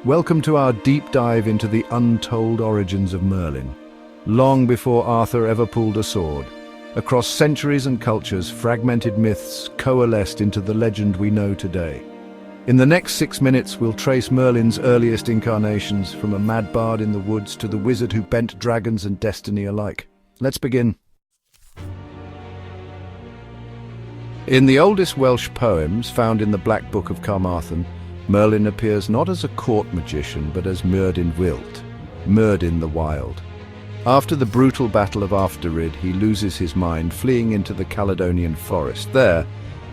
Welcome to our deep dive into the untold origins of Merlin. Long before Arthur ever pulled a sword, across centuries and cultures, fragmented myths coalesced into the legend we know today. In the next 6 minutes, we'll trace Merlin's earliest incarnations, from a mad bard in the woods to the wizard who bent dragons and destiny alike. Let's begin. In the oldest Welsh poems, found in the Black Book of Carmarthen, Merlin appears not as a court magician, but as Myrddin Wyllt, Myrddin the Wild. After the brutal battle of Afterrid, he loses his mind, fleeing into the Caledonian forest. There,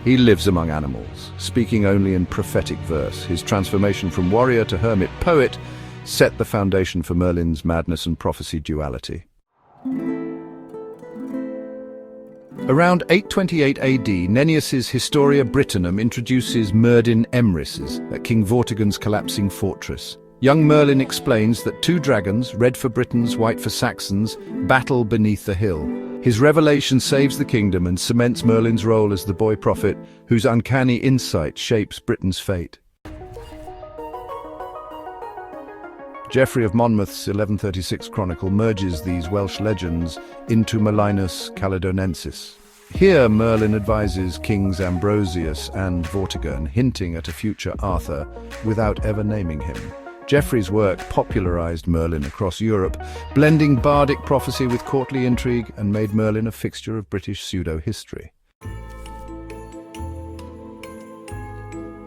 he lives among animals, speaking only in prophetic verse. His transformation from warrior to hermit poet set the foundation for Merlin's madness and prophecy duality. Around 828 AD, Nennius's Historia Brittonum introduces Myrddin Emrys at King Vortigern's collapsing fortress. Young Merlin explains that two dragons, red for Britons, white for Saxons, battle beneath the hill. His revelation saves the kingdom and cements Merlin's role as the boy prophet, whose uncanny insight shapes Britain's fate. Geoffrey of Monmouth's 1136 chronicle merges these Welsh legends into Merlinus Caledonensis. Here Merlin advises Kings Ambrosius and Vortigern, hinting at a future Arthur without ever naming him. Geoffrey's work popularized Merlin across Europe, blending bardic prophecy with courtly intrigue, and made Merlin a fixture of British pseudo-history.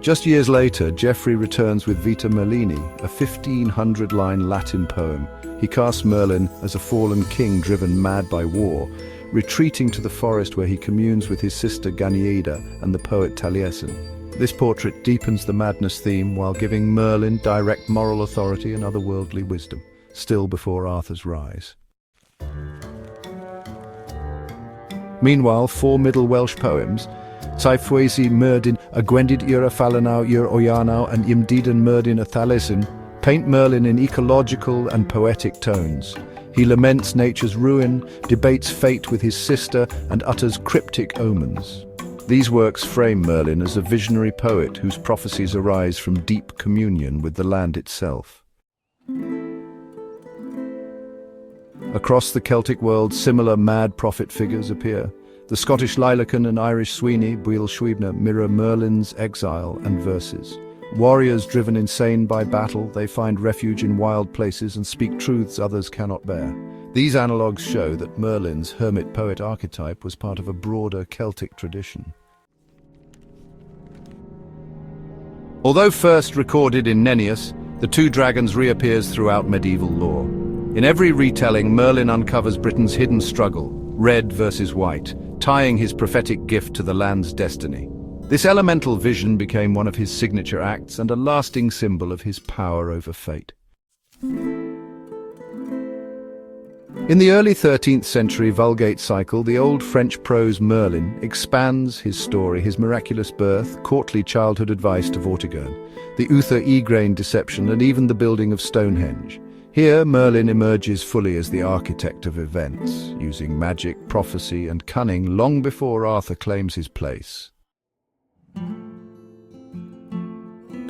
Just years later, Geoffrey returns with Vita Merlini, a 1500-line Latin poem. He casts Merlin as a fallen king driven mad by war, retreating to the forest where he communes with his sister Ganieida and the poet Taliesin. This portrait deepens the madness theme while giving Merlin direct moral authority and otherworldly wisdom, still before Arthur's rise. Meanwhile, 4 Middle Welsh poems, Taifwesi Myrddin a Gwendid Ira Falanau Ir Oyanau and Imdidan Myrddin a Thalesin, paint Merlin in ecological and poetic tones. He laments nature's ruin, debates fate with his sister, and utters cryptic omens. These works frame Merlin as a visionary poet whose prophecies arise from deep communion with the land itself. Across the Celtic world, similar mad prophet figures appear. The Scottish Lailecan and Irish Sweeney, Buil Shwibna, mirror Merlin's exile and verses. Warriors driven insane by battle, they find refuge in wild places and speak truths others cannot bear. These analogues show that Merlin's hermit poet archetype was part of a broader Celtic tradition. Although first recorded in Nennius, the two dragons reappears throughout medieval lore. In every retelling, Merlin uncovers Britain's hidden struggle, red versus white, tying his prophetic gift to the land's destiny. This elemental vision became one of his signature acts and a lasting symbol of his power over fate. In the early 13th century Vulgate cycle, the old French prose Merlin expands his story, his miraculous birth, courtly childhood advice to Vortigern, the Uther Igraine deception, and even the building of Stonehenge. Here, Merlin emerges fully as the architect of events, using magic, prophecy, and cunning long before Arthur claims his place.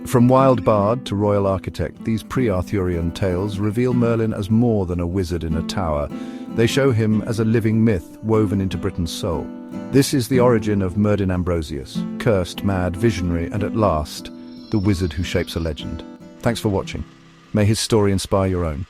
From wild bard to royal architect, these pre-Arthurian tales reveal Merlin as more than a wizard in a tower. They show him as a living myth woven into Britain's soul. This is the origin of Myrddin Ambrosius, cursed, mad, visionary, and at last, the wizard who shapes a legend. Thanks for watching. May his story inspire your own.